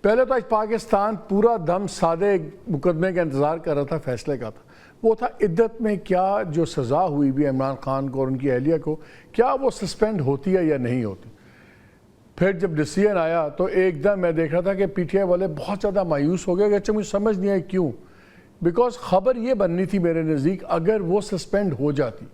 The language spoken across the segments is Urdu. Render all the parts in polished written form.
پہلے تو آج پاکستان پورا دم سادے مقدمے کا انتظار کر رہا تھا، فیصلے کا تھا. وہ تھا عدت میں کیا جو سزا ہوئی بھی عمران خان کو اور ان کی اہلیہ کو، کیا وہ سسپینڈ ہوتی ہے یا نہیں ہوتی. پھر جب ڈیسیژن آیا تو ایک دم میں دیکھ رہا تھا کہ پی ٹی آئی والے بہت زیادہ مایوس ہو گئے کہ اچھا مجھے سمجھ نہیں آئی کیوں. بیکاز خبر یہ بننی تھی میرے نزدیک اگر وہ سسپینڈ ہو جاتی.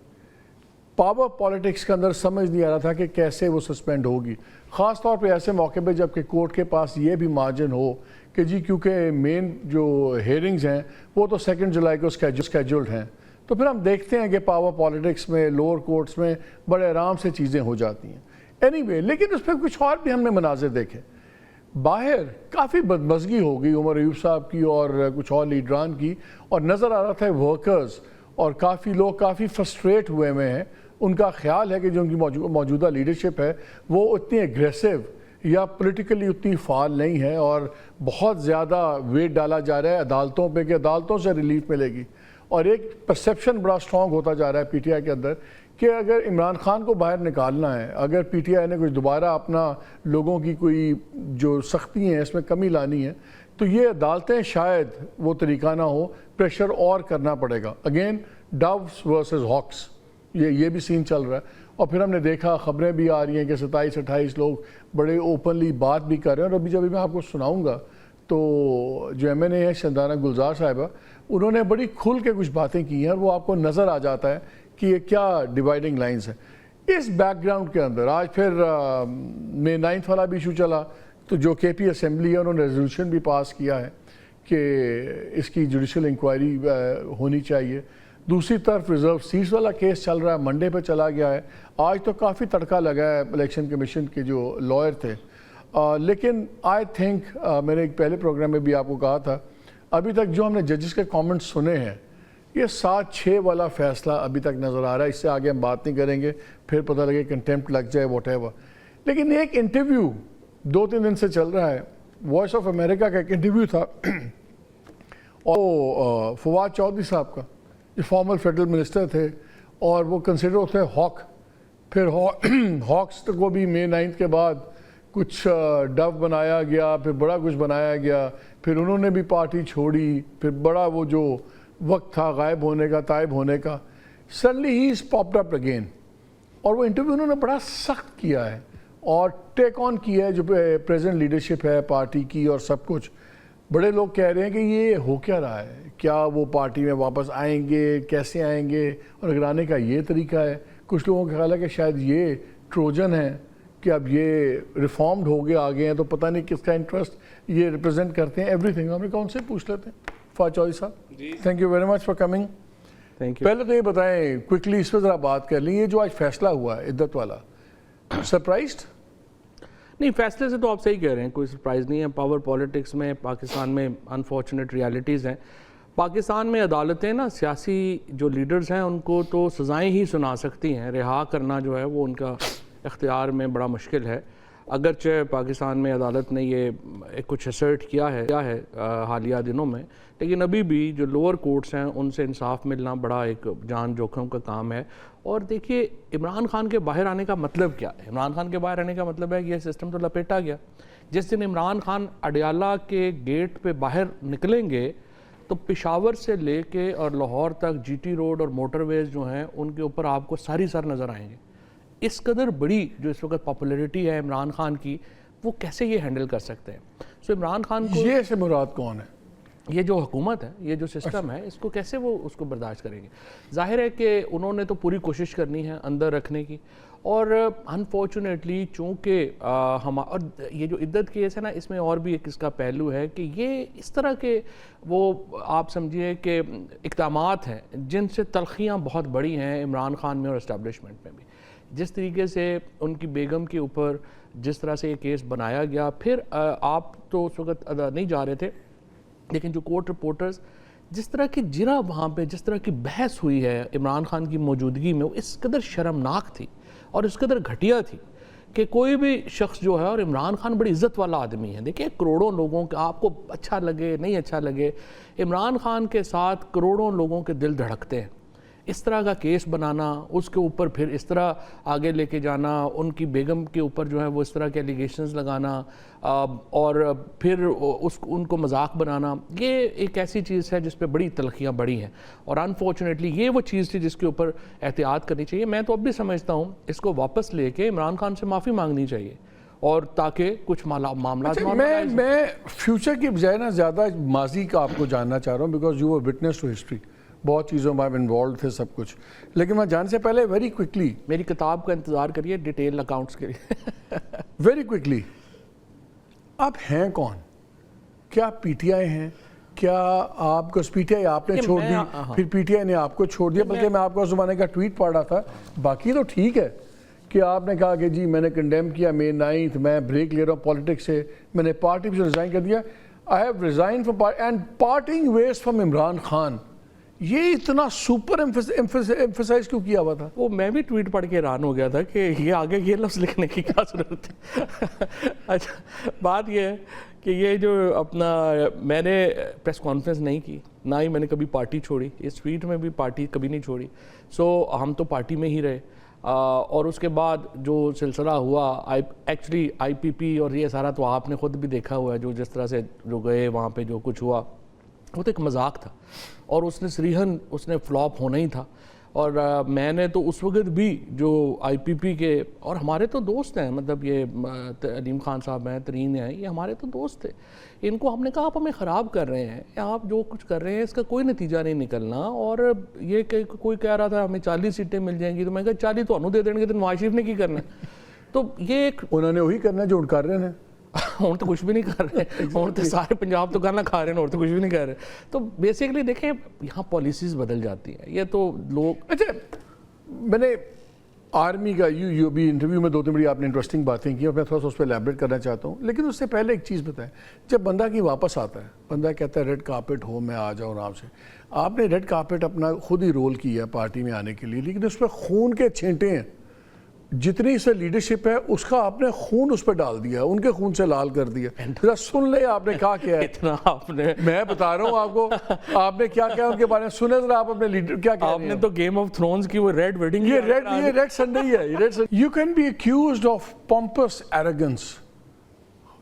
پاور پالیٹکس کے اندر سمجھ نہیں آ رہا تھا کہ کیسے وہ سسپینڈ ہوگی، خاص طور پہ ایسے موقع پہ جب کہ کورٹ کے پاس یہ بھی مارجن ہو کہ جی کیونکہ مین جو ہیئرنگز ہیں وہ تو 2 جولائی کو اسکیجولڈ ہیں. تو پھر ہم دیکھتے ہیں کہ پاور پالیٹکس میں لوور کورٹس میں بڑے آرام سے چیزیں ہو جاتی ہیں. اینی وے لیکن اس پہ کچھ اور بھی ہم نے مناظر دیکھے. باہر کافی بدمزگی ہو گئی عمر ایوب صاحب کی اور کچھ اور لیڈران کی، اور نظر آ رہا تھا ورکرز اور کافی لوگ کافی فرسٹریٹ ہوئے ہیں. ان کا خیال ہے کہ جو ان کی موجودہ لیڈرشپ ہے وہ اتنی اگریسو یا پولیٹیکلی اتنی فعال نہیں ہے، اور بہت زیادہ ویٹ ڈالا جا رہا ہے عدالتوں پہ کہ عدالتوں سے ریلیف ملے گی. اور ایک پرسیپشن بڑا سٹرونگ ہوتا جا رہا ہے پی ٹی آئی کے اندر کہ اگر عمران خان کو باہر نکالنا ہے، اگر پی ٹی آئی نے کچھ دوبارہ اپنا لوگوں کی کوئی جو سختی ہیں اس میں کمی لانی ہے تو یہ عدالتیں شاید وہ طریقہ نہ ہو، پریشر اور کرنا پڑے گا. اگین ڈوز ورسز ہاکس یہ بھی سین چل رہا ہے. اور پھر ہم نے دیکھا خبریں بھی آ رہی ہیں کہ 27-28 لوگ بڑے اوپنلی بات بھی کر رہے ہیں. اور ابھی جب میں آپ کو سناؤں گا تو جو ایم این اے ہے شندانہ گلزار صاحبہ، انہوں نے بڑی کھل کے کچھ باتیں کی ہیں اور وہ آپ کو نظر آ جاتا ہے کہ یہ کیا ڈیوائڈنگ لائنز ہیں. اس بیک گراؤنڈ کے اندر آج پھر May 9 والا بھی ایشو چلا تو جو کے پی اسمبلی ہے انہوں نے ریزولوشن بھی پاس کیا ہے کہ اس کی جوڈیشل انکوائری ہونی چاہیے. دوسری طرف ریزرو سیٹس والا کیس چل رہا ہے، منڈے پہ چلا گیا ہے. آج تو کافی تڑکا لگا ہے الیکشن کمیشن کے جو لائر تھے. لیکن آئی تھنک میں نے ایک پہلے پروگرام میں بھی آپ کو کہا تھا، ابھی تک جو ہم نے ججز کے کامنٹس سنے ہیں یہ 7-6 والا فیصلہ ابھی تک نظر آ رہا ہے. اس سے آگے ہم بات نہیں کریں گے، پھر پتہ لگے کنٹیمپٹ لگ جائے واٹ ایور. لیکن ایک انٹرویو 2-3 دن سے چل رہا ہے، وائس آف امریکہ کا ایک انٹرویو تھا اور فواد چودھری صاحب کا جو فارمر فیڈرل منسٹر تھے اور وہ کنسیڈر ہوتے ہیں ہاک. پھر ہاکس کو بھی May 9 کے بعد کچھ ڈو بنایا گیا، پھر بڑا کچھ بنایا گیا، پھر انہوں نے بھی پارٹی چھوڑی، پھر بڑا وہ جو وقت تھا غائب ہونے کا، تائب ہونے کا، سڈنلی ہی از پاپڈ اپ اگین. اور وہ انٹرویو انہوں نے بڑا سخت کیا ہے اور ٹیک آن کیا ہے جو پریزنٹ لیڈرشپ ہے پارٹی کی اور سب کچھ. بڑے لوگ کہہ رہے ہیں کہ یہ ہو کیا رہا ہے، کیا وہ پارٹی میں واپس آئیں گے، کیسے آئیں گے، اور اگر آنے کا یہ طریقہ ہے. کچھ لوگوں کا خیال ہے کہ شاید یہ ٹروجن ہے کہ اب یہ ریفارمڈ ہو گئے آگے ہیں تو پتہ نہیں کس کا انٹرسٹ یہ ریپرزینٹ کرتے ہیں. ایوری تھنگ ہم نے کون سے پوچھ لیتے ہیں. فواد چودھری صاحب thank you very much for coming. پہلے تو یہ بتائیں کوئکلی اس پہ ذرا بات کر لیں، یہ جو آج فیصلہ ہوا ہے عدت والا، سرپرائزڈ؟ نہیں، فیصلے سے تو آپ صحیح کہہ رہے ہیں، کوئی سرپرائز نہیں ہے. پاور پالیٹکس میں پاکستان میں انفارچونیٹ ریالٹیز ہیں. پاکستان میں عدالتیں نا سیاسی جو لیڈرز ہیں ان کو تو سزائیں ہی سنا سکتی ہیں، رہا کرنا جو ہے وہ ان کا اختیار میں بڑا مشکل ہے. اگرچہ پاکستان میں عدالت نے یہ کچھ اسرٹ کیا ہے حالیہ دنوں میں، لیکن ابھی بھی جو لوور کورٹس ہیں ان سے انصاف ملنا بڑا ایک جان جوکھم کا کام ہے. اور دیکھیے عمران خان کے باہر آنے کا مطلب کیا ہے؟ عمران خان کے باہر آنے کا مطلب ہے کہ یہ سسٹم تو لپیٹا گیا. جس دن عمران خان اڈیالہ کے گیٹ پہ باہر نکلیں گے تو پشاور سے لے کے اور لاہور تک جی ٹی روڈ اور موٹر ویز جو ہیں ان کے اوپر آپ کو ساری سر نظر آئیں گے. اس قدر بڑی جو اس وقت پاپولیرٹی ہے عمران خان کی، وہ کیسے یہ ہینڈل کر سکتے ہیں؟ سو عمران خان کو یہ سے مراد کون ہے؟ یہ جو حکومت ہے، یہ جو سسٹم ہے، اس کو کیسے وہ اس کو برداشت کریں گے؟ ظاہر ہے کہ انہوں نے تو پوری کوشش کرنی ہے اندر رکھنے کی. اور انفارچونیٹلی چونکہ اور یہ جو عدت کیس ہے نا، اس میں اور بھی ایک اس کا پہلو ہے کہ یہ اس طرح کے وہ آپ سمجھیے کہ اقدامات ہیں جن سے تلخیاں بہت بڑی ہیں عمران خان میں اور اسٹیبلشمنٹ میں بھی. جس طریقے سے ان کی بیگم کے اوپر جس طرح سے یہ کیس بنایا گیا، پھر آپ تو اس وقت نہیں جا رہے تھے لیکن جو کورٹ رپورٹرز جس طرح کی جرا وہاں پہ جس طرح کی بحث ہوئی ہے عمران خان کی موجودگی میں، وہ اس قدر شرمناک تھی اور اس قدر گھٹیا تھی کہ کوئی بھی شخص جو ہے، اور عمران خان بڑی عزت والا آدمی ہے. دیکھیں کروڑوں لوگوں کا، آپ کو اچھا لگے نہیں اچھا لگے، عمران خان کے ساتھ کروڑوں لوگوں کے دل دھڑکتے ہیں. اس طرح کا کیس بنانا, اس کے اوپر پھر اس طرح آگے لے کے جانا, ان کی بیگم کے اوپر جو ہے وہ اس طرح کے ایلیگیشنز لگانا اور پھر ان کو مذاق بنانا, یہ ایک ایسی چیز ہے جس پہ بڑی تلخیاں بڑی ہیں. اور انفارچونیٹلی یہ وہ چیز تھی جس کے اوپر احتیاط کرنی چاہیے. میں تو اب بھی سمجھتا ہوں اس کو واپس لے کے عمران خان سے معافی مانگنی چاہیے, اور تاکہ کچھ معاملات میں فیوچر کی بجائے نا زیادہ ماضی کا آپ کو جاننا چاہ رہا ہوں, because you were witness to history, بہت چیزوں میں آپ انوالوڈ تھے سب کچھ. لیکن میں جانے سے پہلے ویری کوئکلی میری کتاب کا انتظار کریے ڈیٹیل اکاؤنٹس کے لیے. ویری کوئکلی, آپ ہیں کون؟ کیا پی ٹی آئی ہیں؟ کیا آپ کو پی ٹی آئی آپ نے چھوڑ دی, پھر پی ٹی آئی نے آپ کو چھوڑ دیا؟ بلکہ میں آپ کو اس زمانے کا ٹویٹ پڑھ رہا تھا. باقی تو ٹھیک ہے کہ آپ نے کہا کہ جی میں نے کنڈیم کیا May 9th, میں بریک لے رہا ہوں پالیٹکس سے, میں نے پارٹی سے ریزائن کر دیا. I have resign from party and parting ways from Imran Khan. یہ اتنا سپر ایمفسائز کیوں کیا ہوا تھا؟ وہ میں بھی ٹویٹ پڑھ کے حیران ہو گیا تھا کہ یہ آگے یہ لفظ لکھنے کی کیا ضرورت ہے. اچھا بات یہ ہے کہ یہ جو اپنا میں نے پریس کانفرنس نہیں کی, نہ ہی میں نے کبھی پارٹی چھوڑی, اس ٹویٹ میں بھی پارٹی کبھی نہیں چھوڑی. سو ہم تو پارٹی میں ہی رہے, اور اس کے بعد جو سلسلہ ہوا ایکچولی آئی پی پی اور یہ سارا تو آپ نے خود بھی دیکھا ہوا ہے, جو جس طرح سے جو گئے وہاں پہ جو کچھ ہوا وہ تو ایک مذاق تھا, اور اس نے سریحن اس نے فلاپ ہونا ہی تھا. اور میں نے تو اس وقت بھی جو آئی پی پی کے, اور ہمارے تو دوست ہیں, مطلب یہ علیم خان صاحب ہیں, ترین ہیں, یہ ہمارے تو دوست تھے. ان کو ہم نے کہا آپ ہمیں خراب کر رہے ہیں, آپ جو کچھ کر رہے ہیں اس کا کوئی نتیجہ نہیں نکلنا. اور یہ کہ کوئی کہہ رہا تھا ہمیں 40 سیٹیں مل جائیں گی, تو میں کہا 40 تو انہوں دے دیں گے, تو نواز شریف نے کی کرنا ہے. تو یہ ایک انہوں نے وہی کرنا ہے جو کر رہے ہیں. اور تو کچھ بھی نہیں کر رہے, اور تو سارے پنجاب تو گانا کھا رہے ہیں, اور تو کچھ بھی نہیں کر رہے. تو بیسیکلی دیکھیں یہاں پالیسیز بدل جاتی ہیں, یہ تو لوگ. اچھا میں نے آرمی کا یو بھی انٹرویو میں 2-3 بڑی آپ نے انٹرسٹنگ باتیں کی, اور میں تھوڑا سا اس پہ ایلیبریٹ کرنا چاہتا ہوں. لیکن اس سے پہلے ایک چیز بتائیں, جب بندہ کی واپس آتا ہے, بندہ کہتا ہے ریڈ کارپیٹ ہو, میں آ جاؤں آرام سے. آپ نے ریڈ کارپیٹ اپنا خود ہی رول کیا پارٹی میں آنے کے لیے, لیکن اس پہ خون کے چھینٹے ہیں. جتنی سے لیڈرشپ ہے اس کا آپ نے خون اس پہ ڈال دیا, ان کے خون سے لال کر دیا. ذرا سن لے آپ نے کہا کیا ہے. اتنا آپ نے, میں بتا رہا ہوں آپ کو, آپ نے کیا کیا ان کے بارے میں سنے ذرا. آپ اپنے لیڈر کیا کہہ رہے ہیں. آپ نے تو گیم آف تھرونز کی وہ ریڈ ویڈنگ, یہ ریڈ سنڈے ہی ہے. You can be accused of pumps arrogance,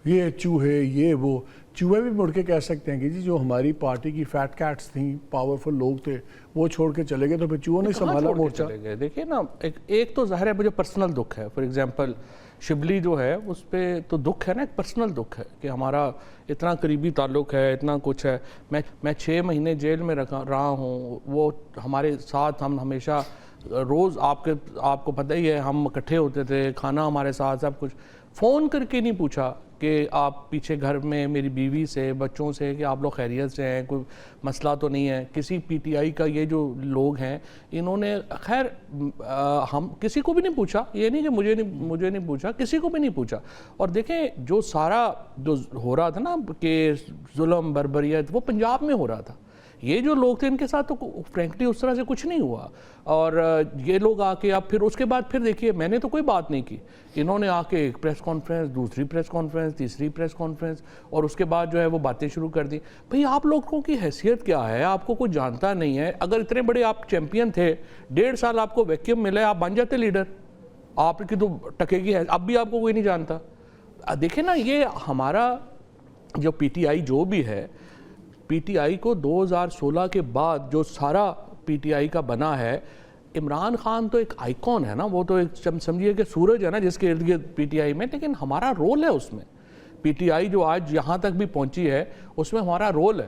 یہ چوہے, یہ وہ. چوہے بھی مڑ کے کہہ سکتے ہیں کہ جی جو ہماری پارٹی کی فیٹ کیٹس تھیں, پاورفل لوگ تھے, وہ چھوڑ کے چلے گئے, تو پھر چوہوں نے سنبھالا مورچہ. دیکھیے نا, ایک تو ظاہر ہے مجھے پرسنل دکھ ہے. فار ایگزامپل شبلی جو ہے اس پہ تو دکھ ہے نا, ایک پرسنل دکھ ہے کہ ہمارا اتنا قریبی تعلق ہے, اتنا کچھ ہے. میں 6 مہینے جیل میں رہا ہوں, وہ ہمارے ساتھ, ہم ہمیشہ روز آپ کو پتہ ہی ہے ہم اکٹھے ہوتے تھے, کھانا ہمارے ساتھ, سب کچھ. فون کر کے نہیں پوچھا کہ آپ پیچھے گھر میں میری بیوی سے, بچوں سے, کہ آپ لوگ خیریت سے ہیں, کوئی مسئلہ تو نہیں ہے. کسی پی ٹی آئی کا یہ جو لوگ ہیں انہوں نے, خیر ہم کسی کو بھی نہیں پوچھا, یہ نہیں کہ مجھے نہیں پوچھا, کسی کو بھی نہیں پوچھا. اور دیکھیں جو سارا جو ہو رہا تھا نا کہ ظلم بربریت, وہ پنجاب میں ہو رہا تھا. یہ جو لوگ تھے ان کے ساتھ تو فرینکلی اس طرح سے کچھ نہیں ہوا. اور یہ لوگ آ کے اب پھر اس کے بعد پھر دیکھیے میں نے تو کوئی بات نہیں کی, انہوں نے آ کے ایک پریس کانفرنس, دوسری پریس کانفرنس, تیسری پریس کانفرنس, اور اس کے بعد جو ہے وہ باتیں شروع کر دی. بھئی آپ لوگوں کی حیثیت کیا ہے, آپ کو کوئی جانتا نہیں ہے. اگر اتنے بڑے آپ چیمپئن تھے, 1.5 سال آپ کو ویکیوم ملا ہے, آپ بن جاتے لیڈر. آپ کی تو ٹکے گی ہے, اب بھی آپ کو کوئی نہیں جانتا. دیکھیں نا, یہ ہمارا جو پی ٹی آئی جو بھی ہے, پی ٹی آئی کو 2016 کے بعد جو سارا پی ٹی آئی کا بنا ہے, عمران خان تو ایک آئیکن ہے نا, وہ تو ایک سمجھیے کہ سورج ہے نا جس کے ارد گرد پی ٹی آئی میں. لیکن ہمارا رول ہے اس میں, پی ٹی آئی جو آج یہاں تک بھی پہنچی ہے اس میں ہمارا رول ہے.